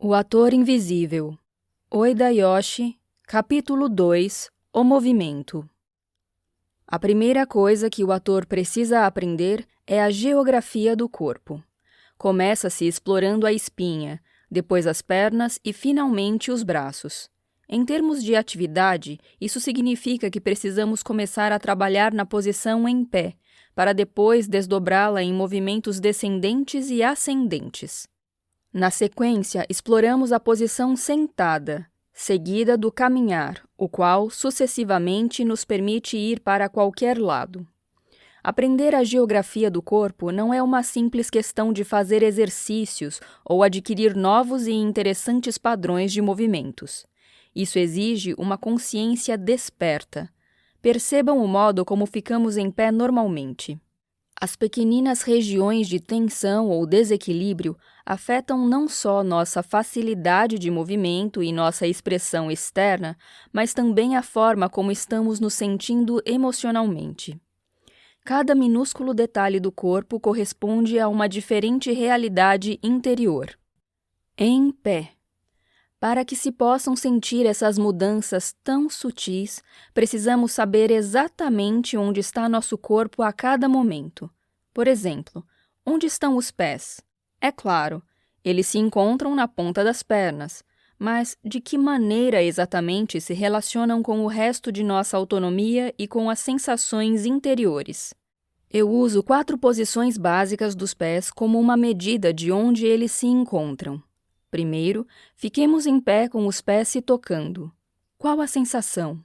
O Ator Invisível. Oida Yoshi, capítulo 2, O Movimento. A primeira coisa que o ator precisa aprender é a geografia do corpo. Começa-se explorando a espinha, depois as pernas e finalmente os braços. Em termos de atividade, isso significa que precisamos começar a trabalhar na posição em pé, para depois desdobrá-la em movimentos descendentes e ascendentes. Na sequência, exploramos a posição sentada, seguida do caminhar, o qual sucessivamente nos permite ir para qualquer lado. Aprender a geografia do corpo não é uma simples questão de fazer exercícios ou adquirir novos e interessantes padrões de movimentos. Isso exige uma consciência desperta. Percebam o modo como ficamos em pé normalmente. As pequeninas regiões de tensão ou desequilíbrio afetam não só nossa facilidade de movimento e nossa expressão externa, mas também a forma como estamos nos sentindo emocionalmente. Cada minúsculo detalhe do corpo corresponde a uma diferente realidade interior. Em pé. Para que se possam sentir essas mudanças tão sutis, precisamos saber exatamente onde está nosso corpo a cada momento. Por exemplo, onde estão os pés? É claro, eles se encontram na ponta das pernas, mas de que maneira exatamente se relacionam com o resto de nossa autonomia e com as sensações interiores? Eu uso 4 posições básicas dos pés como uma medida de onde eles se encontram. Primeiro, fiquemos em pé com os pés se tocando. Qual a sensação?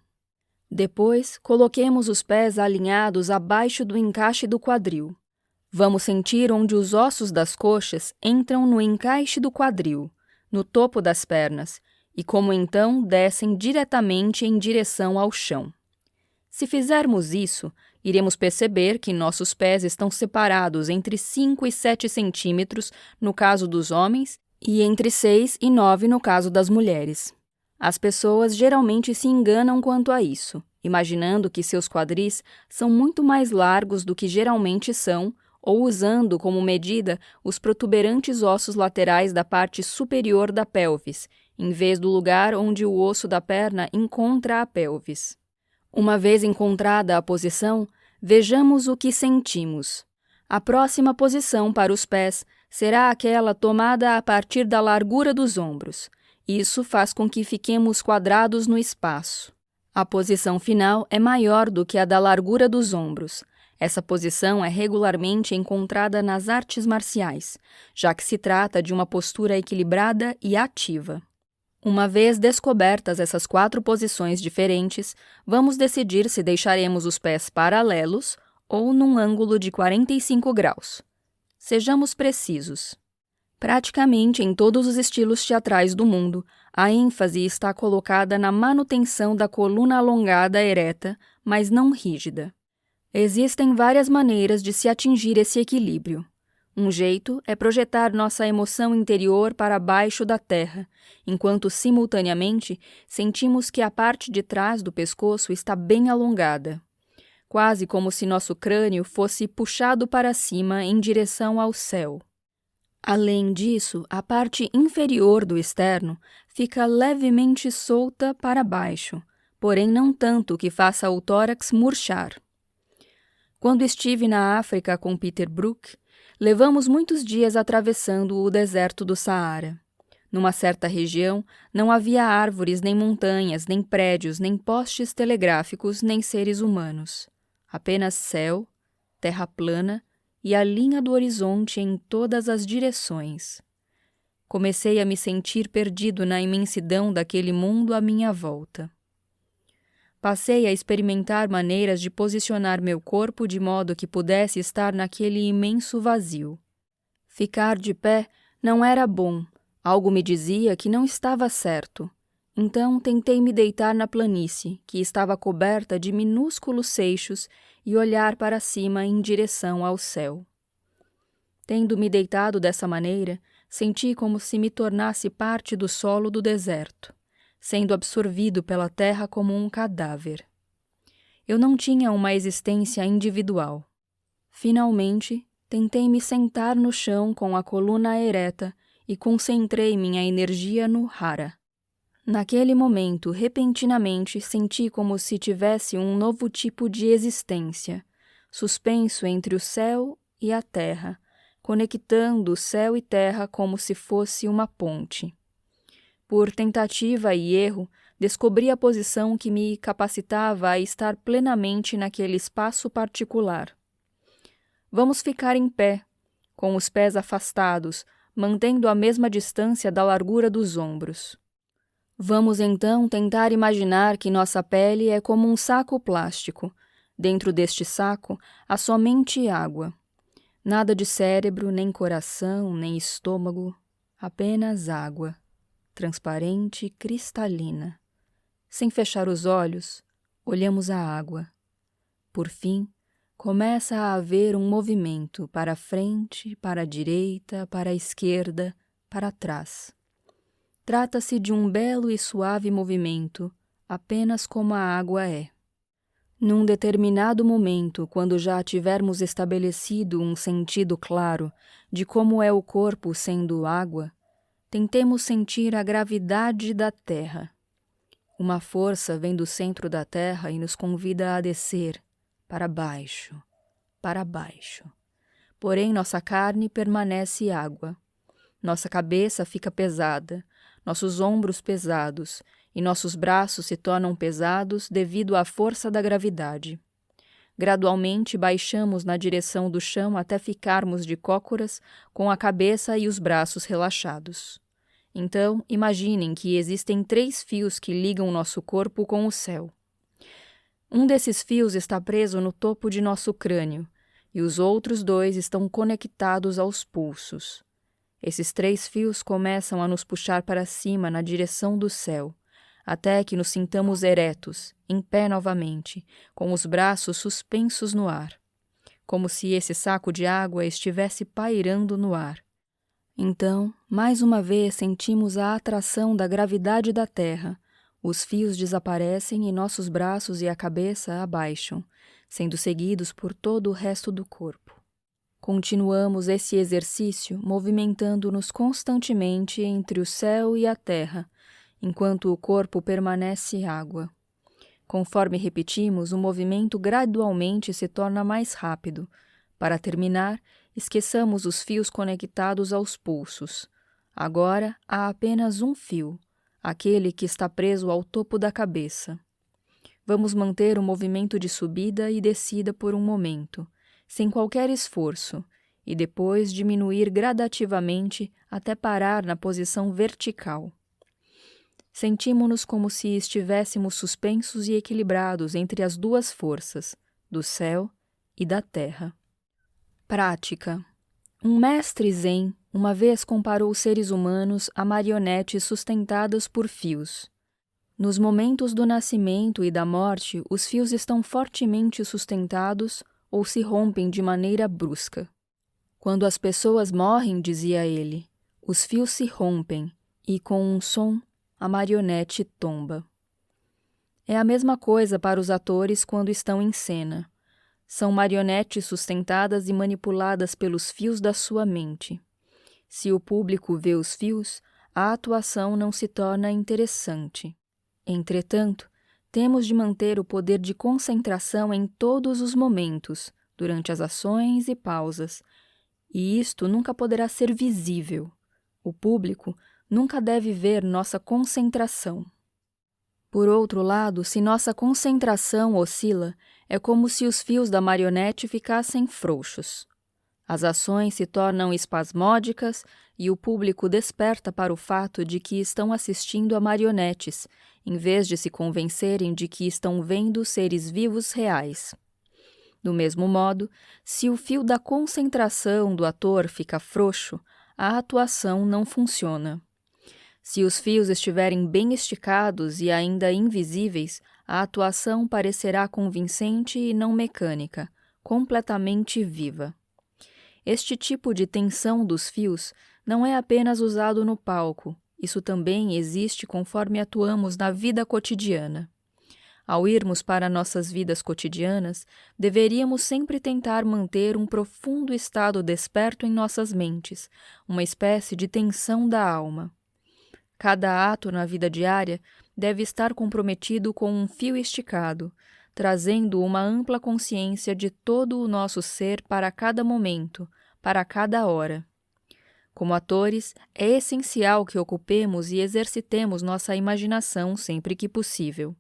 Depois, coloquemos os pés alinhados abaixo do encaixe do quadril. Vamos sentir onde os ossos das coxas entram no encaixe do quadril, no topo das pernas, e como então descem diretamente em direção ao chão. Se fizermos isso, iremos perceber que nossos pés estão separados entre 5 e 7 centímetros no caso dos homens e entre 6 e 9 no caso das mulheres. As pessoas geralmente se enganam quanto a isso, imaginando que seus quadris são muito mais largos do que geralmente são, ou usando como medida os protuberantes ossos laterais da parte superior da pelvis, em vez do lugar onde o osso da perna encontra a pelvis. Uma vez encontrada a posição, vejamos o que sentimos. A próxima posição para os pés será aquela tomada a partir da largura dos ombros. Isso faz com que fiquemos quadrados no espaço. A posição final é maior do que a da largura dos ombros. Essa posição é regularmente encontrada nas artes marciais, já que se trata de uma postura equilibrada e ativa. Uma vez descobertas essas 4 posições diferentes, vamos decidir se deixaremos os pés paralelos ou num ângulo de 45 graus. Sejamos precisos. Praticamente em todos os estilos teatrais do mundo, a ênfase está colocada na manutenção da coluna alongada ereta, mas não rígida. Existem várias maneiras de se atingir esse equilíbrio. Um jeito é projetar nossa emoção interior para baixo da terra, enquanto simultaneamente sentimos que a parte de trás do pescoço está bem alongada, quase como se nosso crânio fosse puxado para cima em direção ao céu. Além disso, a parte inferior do externo fica levemente solta para baixo, porém não tanto que faça o tórax murchar. Quando estive na África com Peter Brook, levamos muitos dias atravessando o deserto do Saara. Numa certa região, não havia árvores, nem montanhas, nem prédios, nem postes telegráficos, nem seres humanos. Apenas céu, terra plana e a linha do horizonte em todas as direções. Comecei a me sentir perdido na imensidão daquele mundo à minha volta. Passei a experimentar maneiras de posicionar meu corpo de modo que pudesse estar naquele imenso vazio. Ficar de pé não era bom, algo me dizia que não estava certo. Então tentei me deitar na planície, que estava coberta de minúsculos seixos, e olhar para cima em direção ao céu. Tendo me deitado dessa maneira, senti como se me tornasse parte do solo do deserto, sendo absorvido pela terra como um cadáver. Eu não tinha uma existência individual. Finalmente, tentei me sentar no chão com a coluna ereta e concentrei minha energia no Hara. Naquele momento, repentinamente, senti como se tivesse um novo tipo de existência, suspenso entre o céu e a terra, conectando céu e terra como se fosse uma ponte. Por tentativa e erro, descobri a posição que me capacitava a estar plenamente naquele espaço particular. Vamos ficar em pé, com os pés afastados, mantendo a mesma distância da largura dos ombros. Vamos então tentar imaginar que nossa pele é como um saco plástico. Dentro deste saco há somente água. Nada de cérebro, nem coração, nem estômago, apenas água, transparente e cristalina. Sem fechar os olhos, olhamos a água. Por fim, começa a haver um movimento para a frente, para a direita, para a esquerda, para trás. Trata-se de um belo e suave movimento, apenas como a água é. Num determinado momento, quando já tivermos estabelecido um sentido claro de como é o corpo sendo água, tentemos sentir a gravidade da Terra. Uma força vem do centro da Terra e nos convida a descer, para baixo, para baixo. Porém, nossa carne permanece água. Nossa cabeça fica pesada, nossos ombros pesados, e nossos braços se tornam pesados devido à força da gravidade. Gradualmente baixamos na direção do chão até ficarmos de cócoras, com a cabeça e os braços relaxados. Então, imaginem que existem 3 fios que ligam nosso corpo com o céu. Um desses fios está preso no topo de nosso crânio, e os outros 2 estão conectados aos pulsos. Esses 3 fios começam a nos puxar para cima na direção do céu, até que nos sintamos eretos, em pé novamente, com os braços suspensos no ar, como se esse saco de água estivesse pairando no ar. Então, mais uma vez sentimos a atração da gravidade da Terra. Os fios desaparecem e nossos braços e a cabeça abaixam, sendo seguidos por todo o resto do corpo. Continuamos esse exercício movimentando-nos constantemente entre o céu e a terra, enquanto o corpo permanece água. Conforme repetimos, o movimento gradualmente se torna mais rápido. Para terminar, esqueçamos os fios conectados aos pulsos. Agora há apenas um fio, aquele que está preso ao topo da cabeça. Vamos manter o movimento de subida e descida por um momento, sem qualquer esforço, e depois diminuir gradativamente até parar na posição vertical. Sentimos-nos como se estivéssemos suspensos e equilibrados entre as 2 forças, do céu e da terra. Prática. Um mestre zen uma vez comparou os seres humanos a marionetes sustentadas por fios. Nos momentos do nascimento e da morte, os fios estão fortemente sustentados ou se rompem de maneira brusca. Quando as pessoas morrem, dizia ele, os fios se rompem e, com um som, a marionete tomba. É a mesma coisa para os atores quando estão em cena. São marionetes sustentadas e manipuladas pelos fios da sua mente. Se o público vê os fios, a atuação não se torna interessante. Entretanto, temos de manter o poder de concentração em todos os momentos, durante as ações e pausas, e isto nunca poderá ser visível. O público nunca deve ver nossa concentração. Por outro lado, se nossa concentração oscila, é como se os fios da marionete ficassem frouxos. As ações se tornam espasmódicas e o público desperta para o fato de que estão assistindo a marionetes, em vez de se convencerem de que estão vendo seres vivos reais. Do mesmo modo, se o fio da concentração do ator fica frouxo, a atuação não funciona. Se os fios estiverem bem esticados e ainda invisíveis, a atuação parecerá convincente e não mecânica, completamente viva. Este tipo de tensão dos fios não é apenas usado no palco, isso também existe conforme atuamos na vida cotidiana. Ao irmos para nossas vidas cotidianas, deveríamos sempre tentar manter um profundo estado desperto em nossas mentes, uma espécie de tensão da alma. Cada ato na vida diária deve estar comprometido com um fio esticado, trazendo uma ampla consciência de todo o nosso ser para cada momento, para cada hora. Como atores, é essencial que ocupemos e exercitemos nossa imaginação sempre que possível.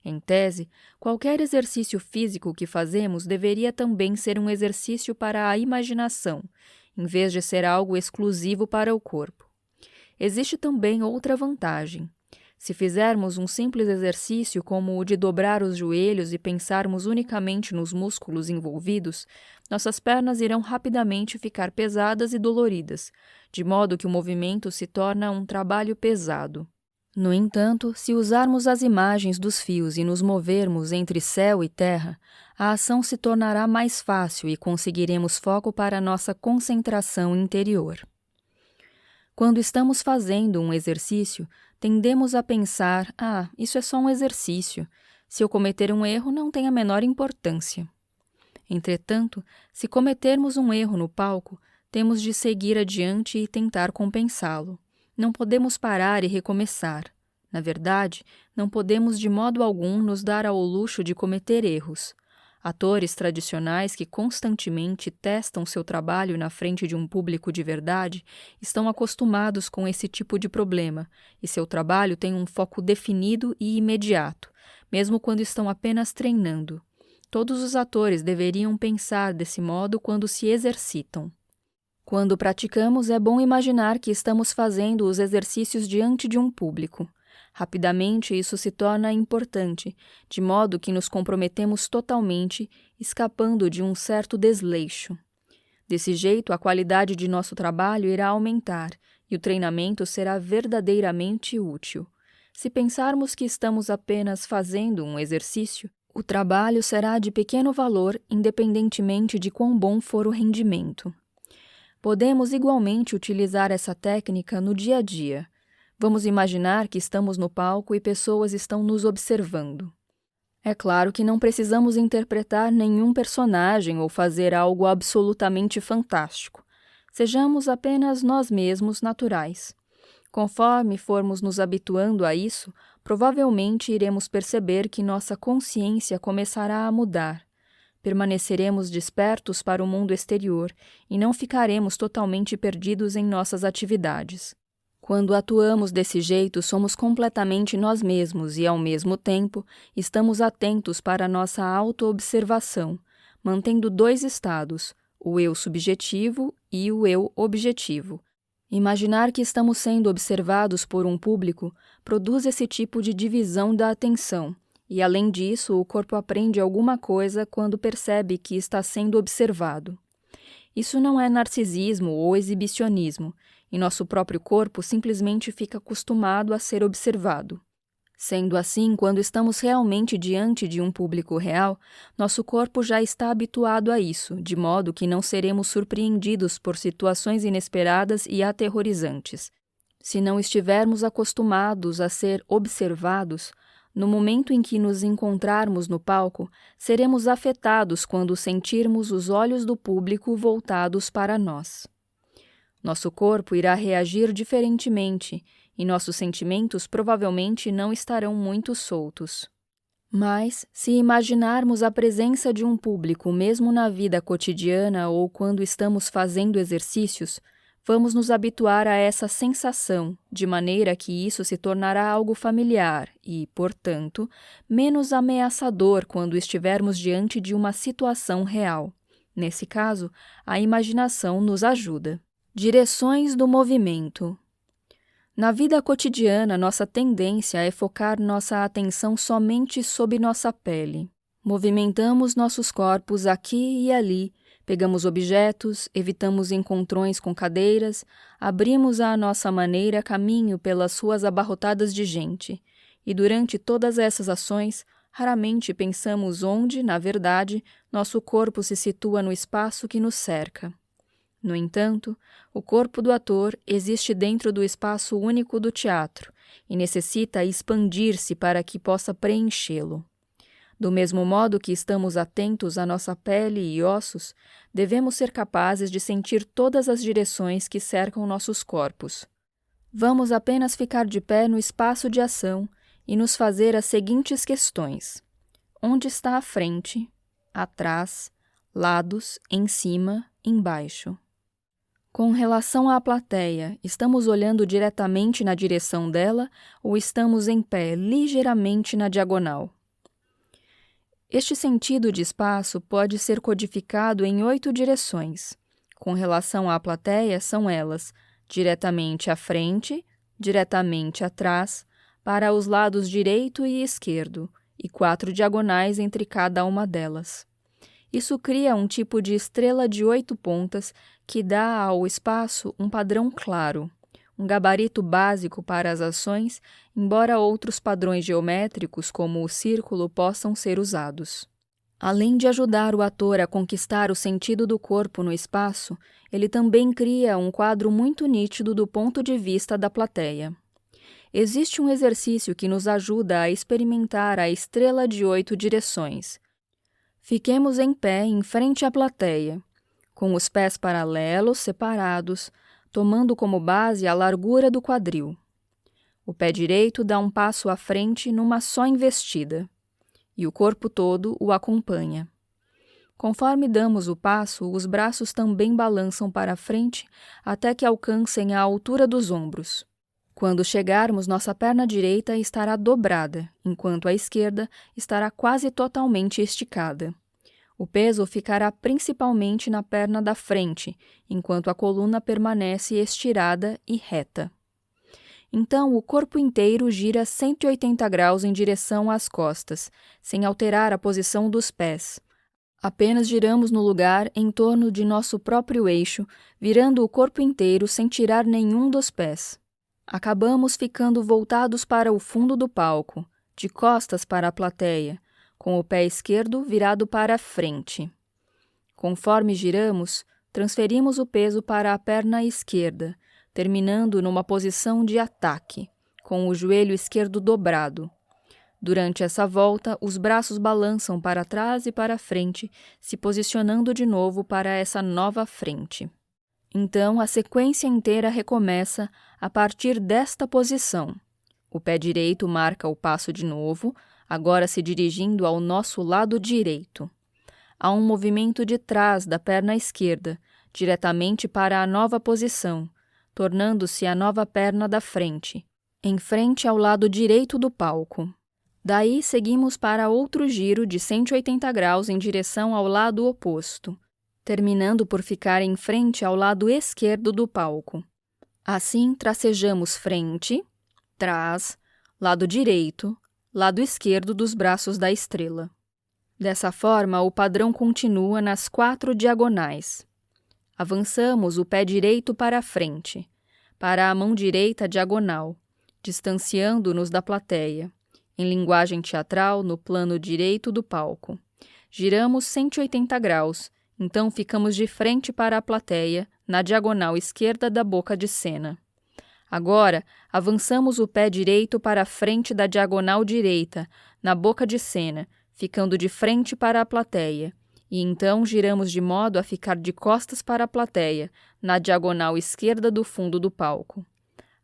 Em tese, qualquer exercício físico que fazemos deveria também ser um exercício para a imaginação, em vez de ser algo exclusivo para o corpo. Existe também outra vantagem. Se fizermos um simples exercício como o de dobrar os joelhos e pensarmos unicamente nos músculos envolvidos, nossas pernas irão rapidamente ficar pesadas e doloridas, de modo que o movimento se torna um trabalho pesado. No entanto, se usarmos as imagens dos fios e nos movermos entre céu e terra, a ação se tornará mais fácil e conseguiremos foco para nossa concentração interior. Quando estamos fazendo um exercício, tendemos a pensar: isso é só um exercício. Se eu cometer um erro, não tem a menor importância. Entretanto, se cometermos um erro no palco, temos de seguir adiante e tentar compensá-lo. Não podemos parar e recomeçar. Na verdade, não podemos de modo algum nos dar ao luxo de cometer erros. Atores tradicionais que constantemente testam seu trabalho na frente de um público de verdade estão acostumados com esse tipo de problema, e seu trabalho tem um foco definido e imediato, mesmo quando estão apenas treinando. Todos os atores deveriam pensar desse modo quando se exercitam. Quando praticamos, é bom imaginar que estamos fazendo os exercícios diante de um público. Rapidamente, isso se torna importante, de modo que nos comprometemos totalmente, escapando de um certo desleixo. Desse jeito, a qualidade de nosso trabalho irá aumentar e o treinamento será verdadeiramente útil. Se pensarmos que estamos apenas fazendo um exercício, o trabalho será de pequeno valor, independentemente de quão bom for o rendimento. Podemos igualmente utilizar essa técnica no dia a dia. Vamos imaginar que estamos no palco e pessoas estão nos observando. É claro que não precisamos interpretar nenhum personagem ou fazer algo absolutamente fantástico. Sejamos apenas nós mesmos naturais. Conforme formos nos habituando a isso, provavelmente iremos perceber que nossa consciência começará a mudar. Permaneceremos despertos para o mundo exterior e não ficaremos totalmente perdidos em nossas atividades. Quando atuamos desse jeito, somos completamente nós mesmos e, ao mesmo tempo, estamos atentos para nossa autoobservação, mantendo dois estados, o eu subjetivo e o eu objetivo. Imaginar que estamos sendo observados por um público produz esse tipo de divisão da atenção. E, além disso, o corpo aprende alguma coisa quando percebe que está sendo observado. Isso não é narcisismo ou exibicionismo, e nosso próprio corpo simplesmente fica acostumado a ser observado. Sendo assim, quando estamos realmente diante de um público real, nosso corpo já está habituado a isso, de modo que não seremos surpreendidos por situações inesperadas e aterrorizantes. Se não estivermos acostumados a ser observados, no momento em que nos encontrarmos no palco, seremos afetados quando sentirmos os olhos do público voltados para nós. Nosso corpo irá reagir diferentemente e nossos sentimentos provavelmente não estarão muito soltos. Mas, se imaginarmos a presença de um público mesmo na vida cotidiana ou quando estamos fazendo exercícios, vamos nos habituar a essa sensação, de maneira que isso se tornará algo familiar e, portanto, menos ameaçador quando estivermos diante de uma situação real. Nesse caso, a imaginação nos ajuda. Direções do movimento. Na vida cotidiana, nossa tendência é focar nossa atenção somente sob nossa pele. Movimentamos nossos corpos aqui e ali, pegamos objetos, evitamos encontrões com cadeiras, abrimos à nossa maneira caminho pelas ruas abarrotadas de gente, e durante todas essas ações, raramente pensamos onde, na verdade, nosso corpo se situa no espaço que nos cerca. No entanto, o corpo do ator existe dentro do espaço único do teatro e necessita expandir-se para que possa preenchê-lo. Do mesmo modo que estamos atentos à nossa pele e ossos, devemos ser capazes de sentir todas as direções que cercam nossos corpos. Vamos apenas ficar de pé no espaço de ação e nos fazer as seguintes questões: onde está a frente, atrás, lados, em cima, embaixo? Com relação à plateia, estamos olhando diretamente na direção dela ou estamos em pé ligeiramente na diagonal? Este sentido de espaço pode ser codificado em 8 direções. Com relação à plateia, são elas: diretamente à frente, diretamente atrás, para os lados direito e esquerdo, e 4 diagonais entre cada uma delas. Isso cria um tipo de estrela de 8 pontas que dá ao espaço um padrão claro, um gabarito básico para as ações, embora outros padrões geométricos, como o círculo, possam ser usados. Além de ajudar o ator a conquistar o sentido do corpo no espaço, ele também cria um quadro muito nítido do ponto de vista da plateia. Existe um exercício que nos ajuda a experimentar a estrela de 8 direções. Fiquemos em pé em frente à plateia, com os pés paralelos, separados, tomando como base a largura do quadril. O pé direito dá um passo à frente numa só investida, e o corpo todo o acompanha. Conforme damos o passo, os braços também balançam para frente até que alcancem a altura dos ombros. Quando chegarmos, nossa perna direita estará dobrada, enquanto a esquerda estará quase totalmente esticada. O peso ficará principalmente na perna da frente, enquanto a coluna permanece estirada e reta. Então, o corpo inteiro gira 180 graus em direção às costas, sem alterar a posição dos pés. Apenas giramos no lugar em torno de nosso próprio eixo, virando o corpo inteiro sem tirar nenhum dos pés. Acabamos ficando voltados para o fundo do palco, de costas para a plateia, com o pé esquerdo virado para a frente. Conforme giramos, transferimos o peso para a perna esquerda, terminando numa posição de ataque, com o joelho esquerdo dobrado. Durante essa volta, os braços balançam para trás e para frente, se posicionando de novo para essa nova frente. Então, a sequência inteira recomeça a partir desta posição. O pé direito marca o passo de novo, agora se dirigindo ao nosso lado direito. Há um movimento de trás da perna esquerda, diretamente para a nova posição, tornando-se a nova perna da frente, em frente ao lado direito do palco. Daí seguimos para outro giro de 180 graus em direção ao lado oposto, terminando por ficar em frente ao lado esquerdo do palco. Assim, tracejamos frente, trás, lado direito, lado esquerdo dos braços da estrela. Dessa forma, o padrão continua nas 4 diagonais. Avançamos o pé direito para a frente, para a mão direita diagonal, distanciando-nos da plateia, em linguagem teatral no plano direito do palco. Giramos 180 graus, então ficamos de frente para a plateia, na diagonal esquerda da boca de cena. Agora, avançamos o pé direito para a frente da diagonal direita, na boca de cena, ficando de frente para a plateia, e então giramos de modo a ficar de costas para a plateia, na diagonal esquerda do fundo do palco.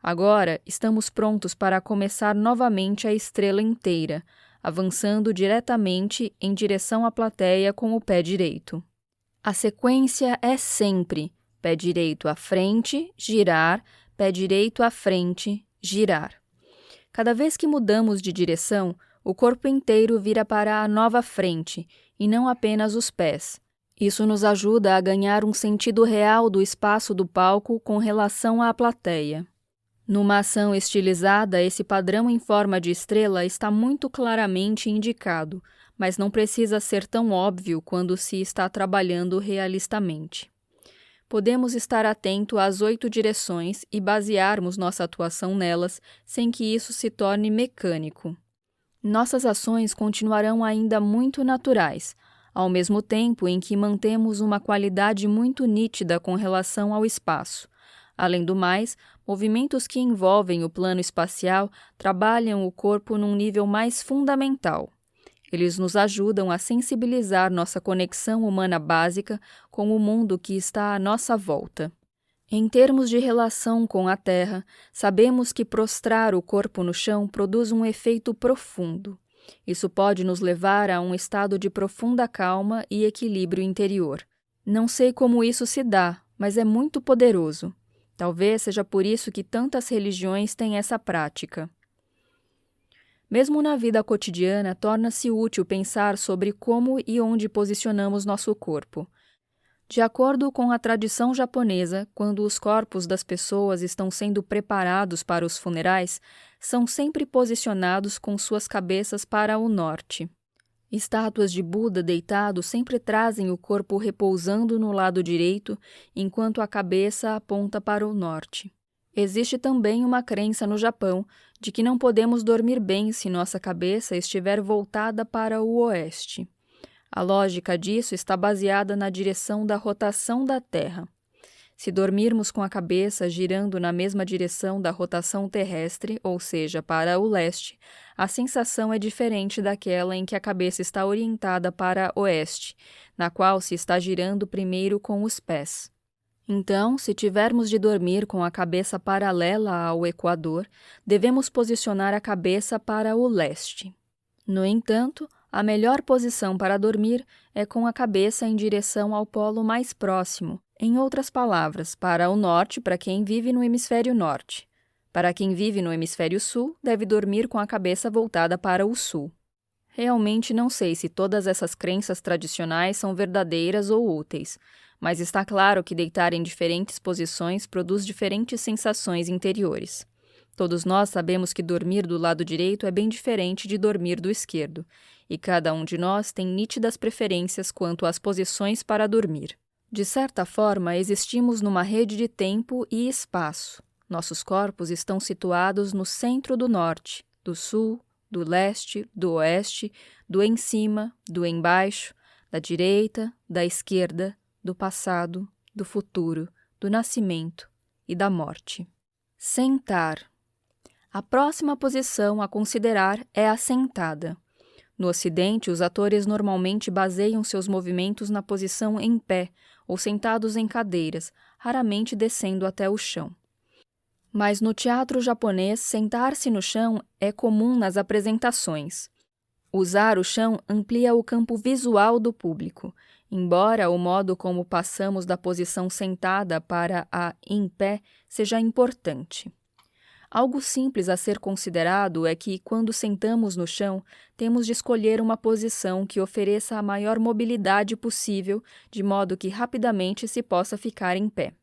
Agora, estamos prontos para começar novamente a estrela inteira, avançando diretamente em direção à plateia com o pé direito. A sequência é sempre pé direito à frente, girar, pé direito à frente, girar. Cada vez que mudamos de direção, o corpo inteiro vira para a nova frente, e não apenas os pés. Isso nos ajuda a ganhar um sentido real do espaço do palco com relação à plateia. Numa ação estilizada, esse padrão em forma de estrela está muito claramente indicado, mas não precisa ser tão óbvio quando se está trabalhando realistamente. Podemos estar atento às 8 direções e basearmos nossa atuação nelas sem que isso se torne mecânico. Nossas ações continuarão ainda muito naturais, ao mesmo tempo em que mantemos uma qualidade muito nítida com relação ao espaço. Além do mais, movimentos que envolvem o plano espacial trabalham o corpo num nível mais fundamental. Eles nos ajudam a sensibilizar nossa conexão humana básica com o mundo que está à nossa volta. Em termos de relação com a Terra, sabemos que prostrar o corpo no chão produz um efeito profundo. Isso pode nos levar a um estado de profunda calma e equilíbrio interior. Não sei como isso se dá, mas é muito poderoso. Talvez seja por isso que tantas religiões têm essa prática. Mesmo na vida cotidiana, torna-se útil pensar sobre como e onde posicionamos nosso corpo. De acordo com a tradição japonesa, quando os corpos das pessoas estão sendo preparados para os funerais, são sempre posicionados com suas cabeças para o norte. Estátuas de Buda deitado sempre trazem o corpo repousando no lado direito, enquanto a cabeça aponta para o norte. Existe também uma crença no Japão de que não podemos dormir bem se nossa cabeça estiver voltada para o oeste. A lógica disso está baseada na direção da rotação da Terra. Se dormirmos com a cabeça girando na mesma direção da rotação terrestre, ou seja, para o leste, a sensação é diferente daquela em que a cabeça está orientada para oeste, na qual se está girando primeiro com os pés. Então, se tivermos de dormir com a cabeça paralela ao equador, devemos posicionar a cabeça para o leste. No entanto, a melhor posição para dormir é com a cabeça em direção ao polo mais próximo, em outras palavras, para o norte para quem vive no hemisfério norte. Para quem vive no hemisfério sul, deve dormir com a cabeça voltada para o sul. Realmente não sei se todas essas crenças tradicionais são verdadeiras ou úteis, mas está claro que deitar em diferentes posições produz diferentes sensações interiores. Todos nós sabemos que dormir do lado direito é bem diferente de dormir do esquerdo, e cada um de nós tem nítidas preferências quanto às posições para dormir. De certa forma, existimos numa rede de tempo e espaço. Nossos corpos estão situados no centro do norte, do sul, do leste, do oeste, do em cima, do embaixo, da direita, da esquerda, do passado, do futuro, do nascimento e da morte. Sentar. A próxima posição a considerar é a sentada. No Ocidente, os atores normalmente baseiam seus movimentos na posição em pé ou sentados em cadeiras, raramente descendo até o chão. Mas no teatro japonês, sentar-se no chão é comum nas apresentações. Usar o chão amplia o campo visual do público, embora o modo como passamos da posição sentada para a em pé seja importante. Algo simples a ser considerado é que, quando sentamos no chão, temos de escolher uma posição que ofereça a maior mobilidade possível, de modo que rapidamente se possa ficar em pé.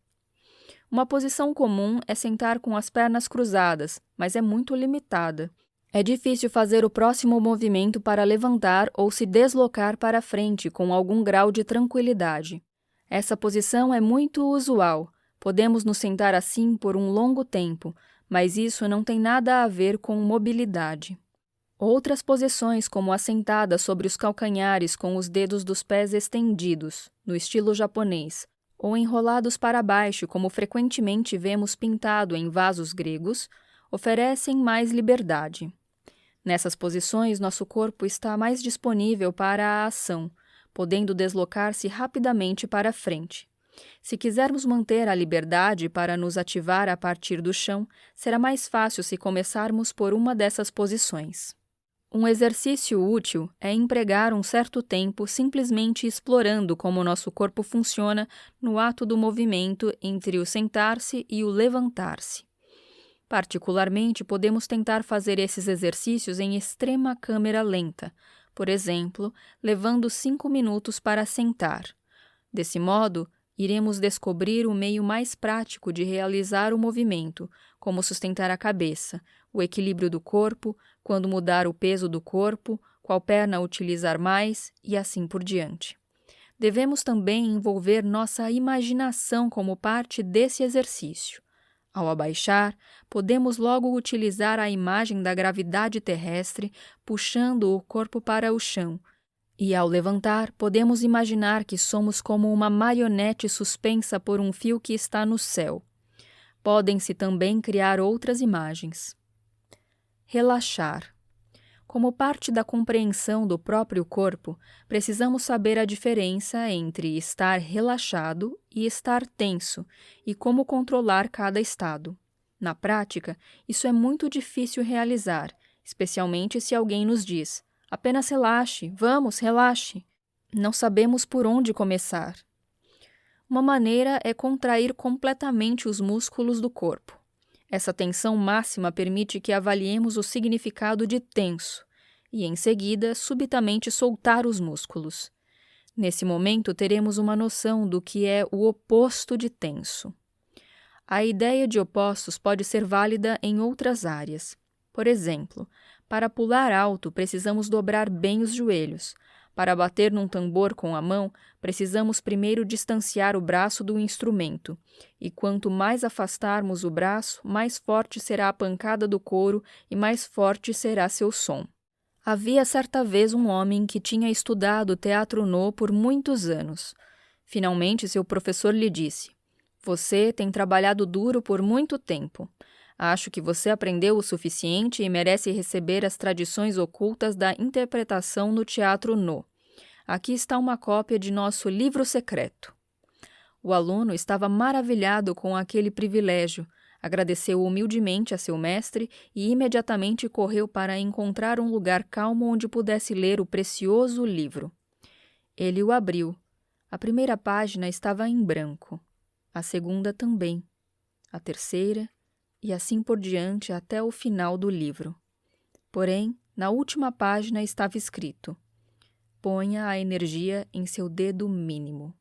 Uma posição comum é sentar com as pernas cruzadas, mas é muito limitada. É difícil fazer o próximo movimento para levantar ou se deslocar para frente com algum grau de tranquilidade. Essa posição é muito usual. Podemos nos sentar assim por um longo tempo, mas isso não tem nada a ver com mobilidade. Outras posições, como a sentada sobre os calcanhares com os dedos dos pés estendidos, no estilo japonês, ou enrolados para baixo, como frequentemente vemos pintado em vasos gregos, oferecem mais liberdade. Nessas posições, nosso corpo está mais disponível para a ação, podendo deslocar-se rapidamente para frente. Se quisermos manter a liberdade para nos ativar a partir do chão, será mais fácil se começarmos por uma dessas posições. Um exercício útil é empregar um certo tempo simplesmente explorando como nosso corpo funciona no ato do movimento entre o sentar-se e o levantar-se. Particularmente, podemos tentar fazer esses exercícios em extrema câmera lenta, por exemplo, levando 5 minutos para sentar. Desse modo, iremos descobrir o meio mais prático de realizar o movimento, como sustentar a cabeça, o equilíbrio do corpo, quando mudar o peso do corpo, qual perna utilizar mais e assim por diante. Devemos também envolver nossa imaginação como parte desse exercício. Ao abaixar, podemos logo utilizar a imagem da gravidade terrestre puxando o corpo para o chão, e ao levantar, podemos imaginar que somos como uma marionete suspensa por um fio que está no céu. Podem-se também criar outras imagens. Relaxar. Como parte da compreensão do próprio corpo, precisamos saber a diferença entre estar relaxado e estar tenso e como controlar cada estado. Na prática, isso é muito difícil realizar, especialmente se alguém nos diz: apenas relaxe, vamos, relaxe. Não sabemos por onde começar. Uma maneira é contrair completamente os músculos do corpo. Essa tensão máxima permite que avaliemos o significado de tenso e, em seguida, subitamente soltar os músculos. Nesse momento, teremos uma noção do que é o oposto de tenso. A ideia de opostos pode ser válida em outras áreas. Por exemplo, para pular alto, precisamos dobrar bem os joelhos. Para bater num tambor com a mão, precisamos primeiro distanciar o braço do instrumento, e quanto mais afastarmos o braço, mais forte será a pancada do couro e mais forte será seu som. Havia certa vez um homem que tinha estudado teatro no por muitos anos. Finalmente, seu professor lhe disse: "Você tem trabalhado duro por muito tempo. Acho que você aprendeu o suficiente e merece receber as tradições ocultas da interpretação no teatro no. Aqui está uma cópia de nosso livro secreto." O aluno estava maravilhado com aquele privilégio, agradeceu humildemente a seu mestre e imediatamente correu para encontrar um lugar calmo onde pudesse ler o precioso livro. Ele o abriu. A primeira página estava em branco, a segunda também, a terceira, e assim por diante até o final do livro. Porém, na última página estava escrito: "Ponha a energia em seu dedo mínimo."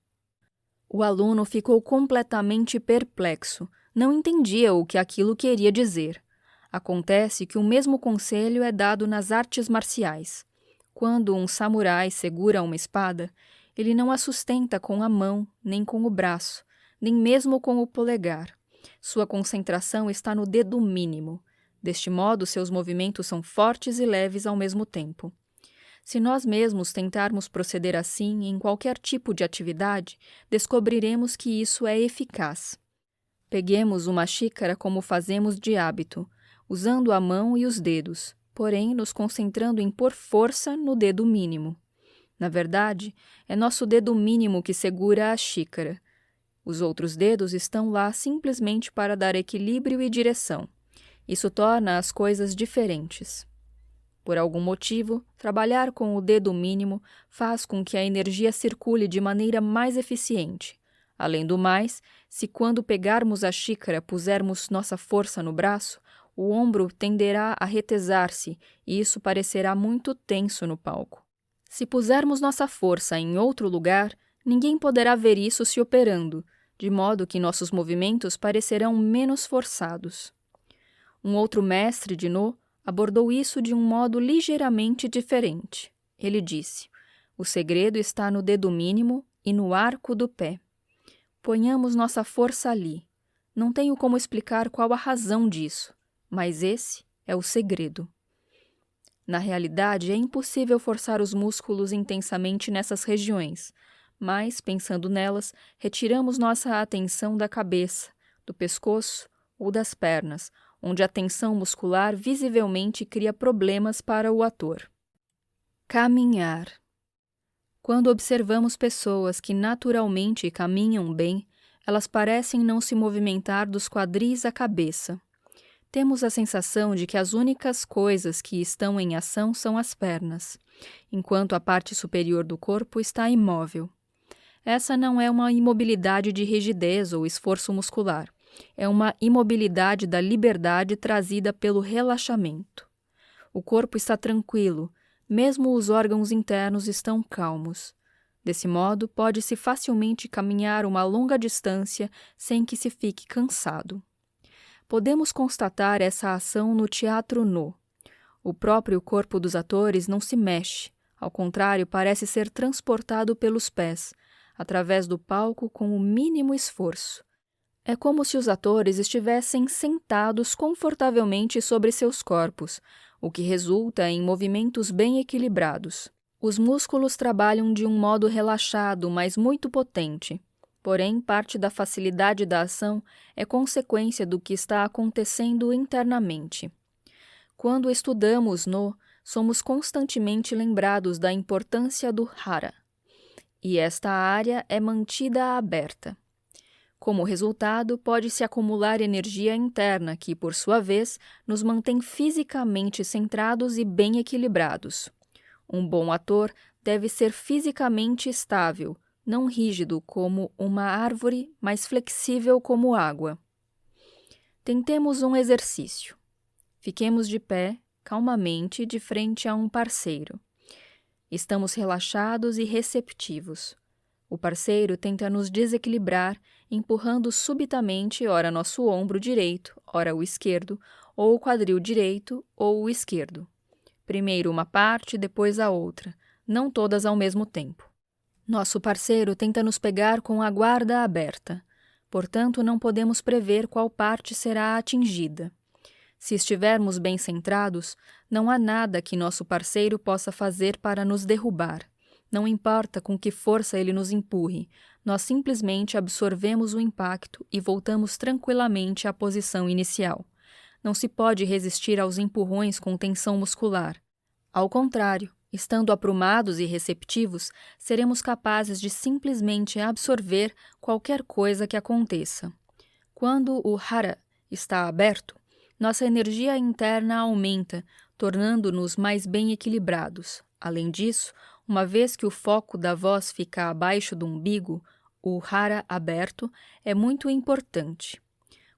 O aluno ficou completamente perplexo, não entendia o que aquilo queria dizer. Acontece que o mesmo conselho é dado nas artes marciais. Quando um samurai segura uma espada, ele não a sustenta com a mão, nem com o braço, nem mesmo com o polegar. Sua concentração está no dedo mínimo. Deste modo, seus movimentos são fortes e leves ao mesmo tempo. Se nós mesmos tentarmos proceder assim em qualquer tipo de atividade, descobriremos que isso é eficaz. Peguemos uma xícara como fazemos de hábito, usando a mão e os dedos, porém nos concentrando em pôr força no dedo mínimo. Na verdade, é nosso dedo mínimo que segura a xícara. Os outros dedos estão lá simplesmente para dar equilíbrio e direção. Isso torna as coisas diferentes. Por algum motivo, trabalhar com o dedo mínimo faz com que a energia circule de maneira mais eficiente. Além do mais, se quando pegarmos a xícara pusermos nossa força no braço, o ombro tenderá a retesar-se e isso parecerá muito tenso no palco. Se pusermos nossa força em outro lugar, ninguém poderá ver isso se operando, de modo que nossos movimentos parecerão menos forçados. Um outro mestre de No abordou isso de um modo ligeiramente diferente. Ele disse: "O segredo está no dedo mínimo e no arco do pé. Ponhamos nossa força ali. Não tenho como explicar qual a razão disso, mas esse é o segredo." Na realidade, é impossível forçar os músculos intensamente nessas regiões, mas, pensando nelas, retiramos nossa atenção da cabeça, do pescoço ou das pernas, onde a tensão muscular visivelmente cria problemas para o ator. Caminhar. Quando observamos pessoas que naturalmente caminham bem, elas parecem não se movimentar dos quadris à cabeça. Temos a sensação de que as únicas coisas que estão em ação são as pernas, enquanto a parte superior do corpo está imóvel. Essa não é uma imobilidade de rigidez ou esforço muscular. É uma imobilidade da liberdade trazida pelo relaxamento. O corpo está tranquilo, mesmo os órgãos internos estão calmos. Desse modo, pode-se facilmente caminhar uma longa distância sem que se fique cansado. Podemos constatar essa ação no teatro no. O próprio corpo dos atores não se mexe, ao contrário, parece ser transportado pelos pés, através do palco com o mínimo esforço. É como se os atores estivessem sentados confortavelmente sobre seus corpos, o que resulta em movimentos bem equilibrados. Os músculos trabalham de um modo relaxado, mas muito potente. Porém, parte da facilidade da ação é consequência do que está acontecendo internamente. Quando estudamos no, somos constantemente lembrados da importância do hara, e esta área é mantida aberta. Como resultado, pode-se acumular energia interna que, por sua vez, nos mantém fisicamente centrados e bem equilibrados. Um bom ator deve ser fisicamente estável, não rígido como uma árvore, mas flexível como água. Tentemos um exercício. Fiquemos de pé, calmamente, de frente a um parceiro. Estamos relaxados e receptivos. O parceiro tenta nos desequilibrar, empurrando subitamente ora nosso ombro direito, ora o esquerdo, ou o quadril direito ou o esquerdo. Primeiro uma parte, depois a outra, não todas ao mesmo tempo. Nosso parceiro tenta nos pegar com a guarda aberta, portanto não podemos prever qual parte será atingida. Se estivermos bem centrados, não há nada que nosso parceiro possa fazer para nos derrubar. Não importa com que força ele nos empurre, nós simplesmente absorvemos o impacto e voltamos tranquilamente à posição inicial. Não se pode resistir aos empurrões com tensão muscular. Ao contrário, estando aprumados e receptivos, seremos capazes de simplesmente absorver qualquer coisa que aconteça. Quando o hara está aberto, nossa energia interna aumenta, tornando-nos mais bem equilibrados. Além disso, uma vez que o foco da voz fica abaixo do umbigo, o hara aberto é muito importante.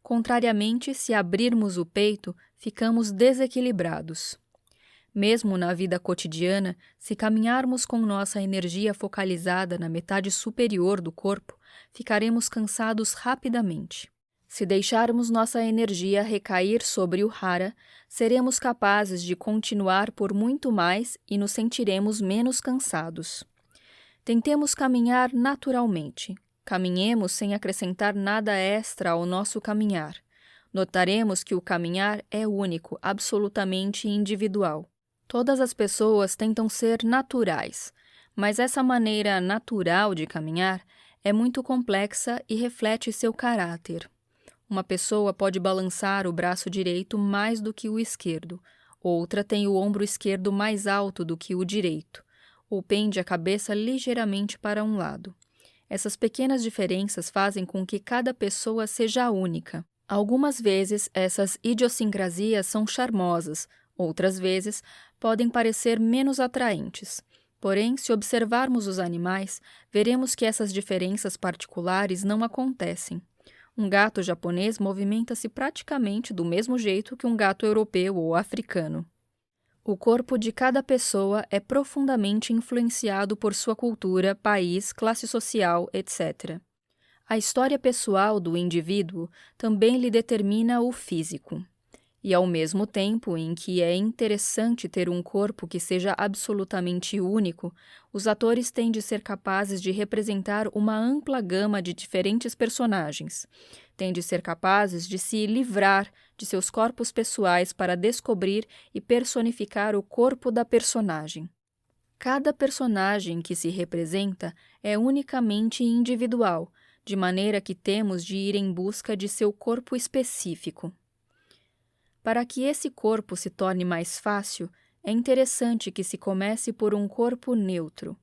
Contrariamente, se abrirmos o peito, ficamos desequilibrados. Mesmo na vida cotidiana, se caminharmos com nossa energia focalizada na metade superior do corpo, ficaremos cansados rapidamente. Se deixarmos nossa energia recair sobre o hara, seremos capazes de continuar por muito mais e nos sentiremos menos cansados. Tentemos caminhar naturalmente. Caminhemos sem acrescentar nada extra ao nosso caminhar. Notaremos que o caminhar é único, absolutamente individual. Todas as pessoas tentam ser naturais, mas essa maneira natural de caminhar é muito complexa e reflete seu caráter. Uma pessoa pode balançar o braço direito mais do que o esquerdo, outra tem o ombro esquerdo mais alto do que o direito, ou pende a cabeça ligeiramente para um lado. Essas pequenas diferenças fazem com que cada pessoa seja única. Algumas vezes, essas idiosincrasias são charmosas, outras vezes, podem parecer menos atraentes. Porém, se observarmos os animais, veremos que essas diferenças particulares não acontecem. Um gato japonês movimenta-se praticamente do mesmo jeito que um gato europeu ou africano. O corpo de cada pessoa é profundamente influenciado por sua cultura, país, classe social, etc. A história pessoal do indivíduo também lhe determina o físico. E ao mesmo tempo em que é interessante ter um corpo que seja absolutamente único, os atores têm de ser capazes de representar uma ampla gama de diferentes personagens. Têm de ser capazes de se livrar de seus corpos pessoais para descobrir e personificar o corpo da personagem. Cada personagem que se representa é unicamente individual, de maneira que temos de ir em busca de seu corpo específico. Para que esse corpo se torne mais fácil, é interessante que se comece por um corpo neutro,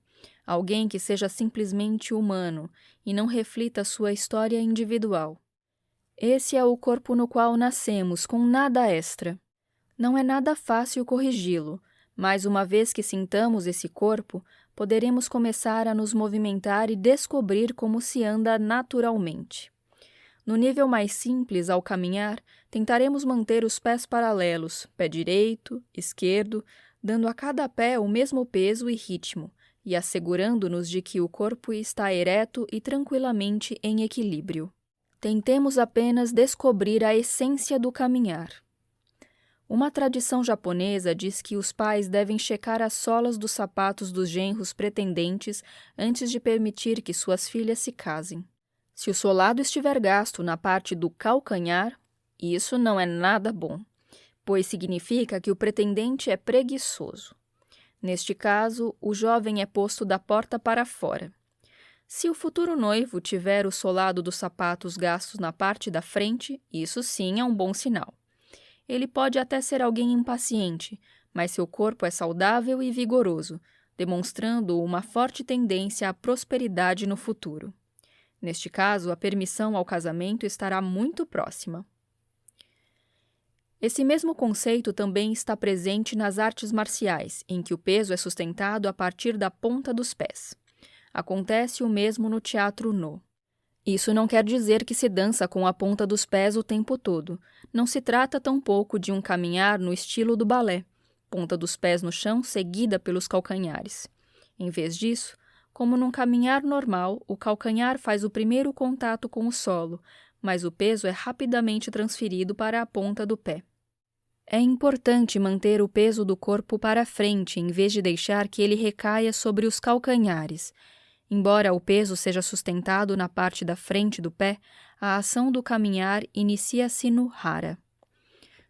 alguém que seja simplesmente humano e não reflita sua história individual. Esse é o corpo no qual nascemos, com nada extra. Não é nada fácil corrigi-lo, mas uma vez que sintamos esse corpo, poderemos começar a nos movimentar e descobrir como se anda naturalmente. No nível mais simples, ao caminhar, tentaremos manter os pés paralelos, pé direito, esquerdo, dando a cada pé o mesmo peso e ritmo, e assegurando-nos de que o corpo está ereto e tranquilamente em equilíbrio. Tentemos apenas descobrir a essência do caminhar. Uma tradição japonesa diz que os pais devem checar as solas dos sapatos dos genros pretendentes antes de permitir que suas filhas se casem. Se o solado estiver gasto na parte do calcanhar, isso não é nada bom, pois significa que o pretendente é preguiçoso. Neste caso, o jovem é posto da porta para fora. Se o futuro noivo tiver o solado dos sapatos gastos na parte da frente, isso sim é um bom sinal. Ele pode até ser alguém impaciente, mas seu corpo é saudável e vigoroso, demonstrando uma forte tendência à prosperidade no futuro. Neste caso, a permissão ao casamento estará muito próxima. Esse mesmo conceito também está presente nas artes marciais, em que o peso é sustentado a partir da ponta dos pés. Acontece o mesmo no teatro No. Isso não quer dizer que se dança com a ponta dos pés o tempo todo. Não se trata tampouco de um caminhar no estilo do balé, ponta dos pés no chão seguida pelos calcanhares. Em vez disso, como num caminhar normal, o calcanhar faz o primeiro contato com o solo, mas o peso é rapidamente transferido para a ponta do pé. É importante manter o peso do corpo para frente em vez de deixar que ele recaia sobre os calcanhares. Embora o peso seja sustentado na parte da frente do pé, a ação do caminhar inicia-se no hara.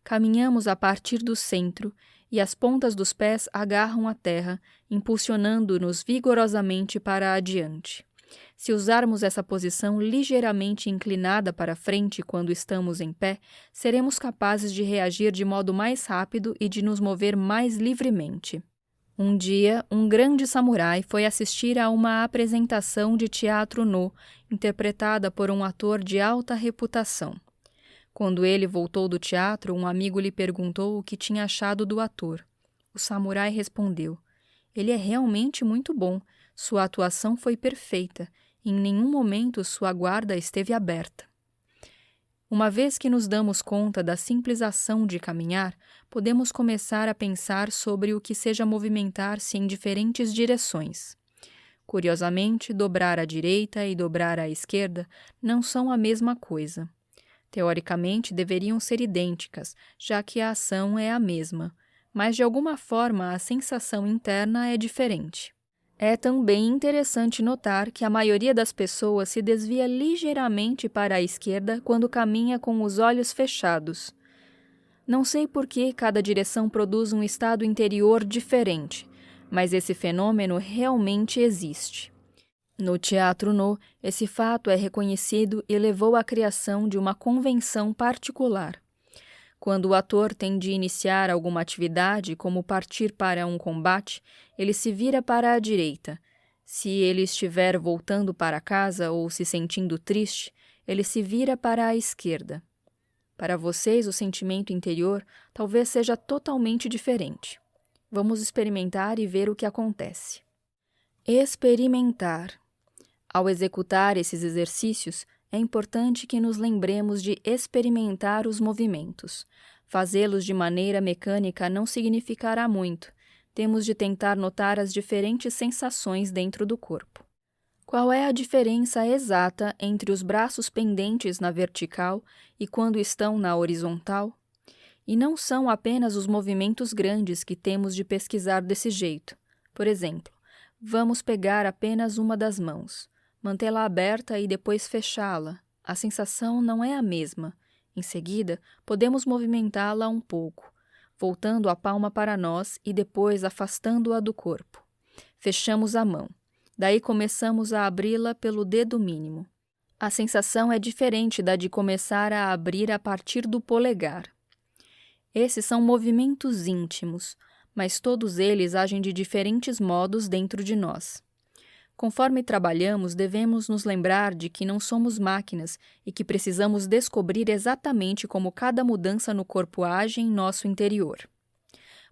Caminhamos a partir do centro e as pontas dos pés agarram a terra, impulsionando-nos vigorosamente para adiante. Se usarmos essa posição ligeiramente inclinada para frente quando estamos em pé, seremos capazes de reagir de modo mais rápido e de nos mover mais livremente. Um dia, um grande samurai foi assistir a uma apresentação de teatro No, interpretada por um ator de alta reputação. Quando ele voltou do teatro, um amigo lhe perguntou o que tinha achado do ator. O samurai respondeu: "Ele é realmente muito bom. Sua atuação foi perfeita. Em nenhum momento sua guarda esteve aberta." Uma vez que nos damos conta da simples ação de caminhar, podemos começar a pensar sobre o que seja movimentar-se em diferentes direções. Curiosamente, dobrar à direita e dobrar à esquerda não são a mesma coisa. Teoricamente, deveriam ser idênticas, já que a ação é a mesma, mas de alguma forma a sensação interna é diferente. É também interessante notar que a maioria das pessoas se desvia ligeiramente para a esquerda quando caminha com os olhos fechados. Não sei por que cada direção produz um estado interior diferente, mas esse fenômeno realmente existe. No teatro No, esse fato é reconhecido e levou à criação de uma convenção particular. Quando o ator tem de iniciar alguma atividade, como partir para um combate, ele se vira para a direita. Se ele estiver voltando para casa ou se sentindo triste, ele se vira para a esquerda. Para vocês, o sentimento interior talvez seja totalmente diferente. Vamos experimentar e ver o que acontece. Experimentar. Ao executar esses exercícios, é importante que nos lembremos de experimentar os movimentos. Fazê-los de maneira mecânica não significará muito. Temos de tentar notar as diferentes sensações dentro do corpo. Qual é a diferença exata entre os braços pendentes na vertical e quando estão na horizontal? E não são apenas os movimentos grandes que temos de pesquisar desse jeito. Por exemplo, vamos pegar apenas uma das mãos, mantê-la aberta e depois fechá-la. A sensação não é a mesma. Em seguida, podemos movimentá-la um pouco, voltando a palma para nós e depois afastando-a do corpo. Fechamos a mão. Daí começamos a abri-la pelo dedo mínimo. A sensação é diferente da de começar a abrir a partir do polegar. Esses são movimentos íntimos, mas todos eles agem de diferentes modos dentro de nós. Conforme trabalhamos, devemos nos lembrar de que não somos máquinas e que precisamos descobrir exatamente como cada mudança no corpo age em nosso interior.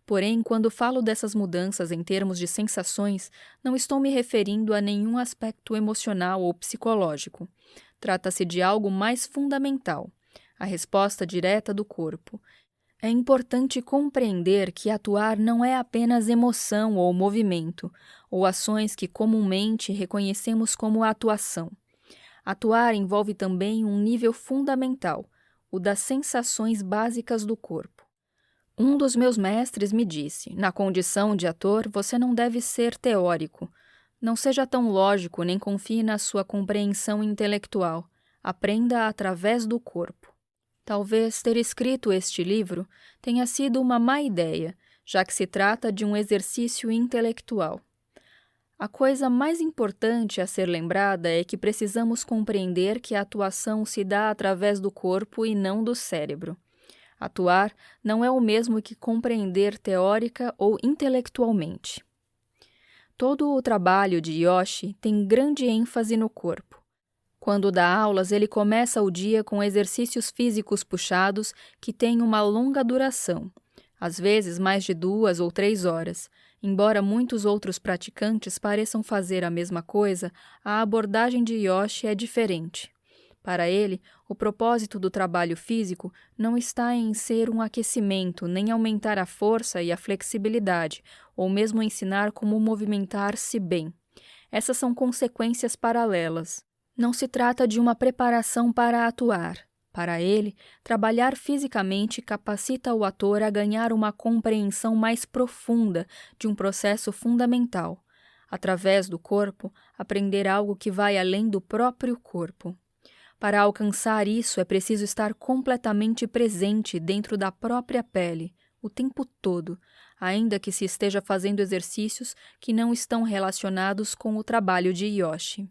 Porém, quando falo dessas mudanças em termos de sensações, não estou me referindo a nenhum aspecto emocional ou psicológico. Trata-se de algo mais fundamental, a resposta direta do corpo. É importante compreender que atuar não é apenas emoção ou movimento, ou ações que comumente reconhecemos como atuação. Atuar envolve também um nível fundamental, o das sensações básicas do corpo. Um dos meus mestres me disse: na condição de ator, você não deve ser teórico. Não seja tão lógico nem confie na sua compreensão intelectual. Aprenda através do corpo. Talvez ter escrito este livro tenha sido uma má ideia, já que se trata de um exercício intelectual. A coisa mais importante a ser lembrada é que precisamos compreender que a atuação se dá através do corpo e não do cérebro. Atuar não é o mesmo que compreender teórica ou intelectualmente. Todo o trabalho de Yoshi tem grande ênfase no corpo. Quando dá aulas, ele começa o dia com exercícios físicos puxados que têm uma longa duração, às vezes mais de 2 ou 3 horas. Embora muitos outros praticantes pareçam fazer a mesma coisa, a abordagem de Yoshi é diferente. Para ele, o propósito do trabalho físico não está em ser um aquecimento, nem aumentar a força e a flexibilidade, ou mesmo ensinar como movimentar-se bem. Essas são consequências paralelas. Não se trata de uma preparação para atuar. Para ele, trabalhar fisicamente capacita o ator a ganhar uma compreensão mais profunda de um processo fundamental. Através do corpo, aprender algo que vai além do próprio corpo. Para alcançar isso, é preciso estar completamente presente dentro da própria pele, o tempo todo, ainda que se esteja fazendo exercícios que não estão relacionados com o trabalho de Yoshi.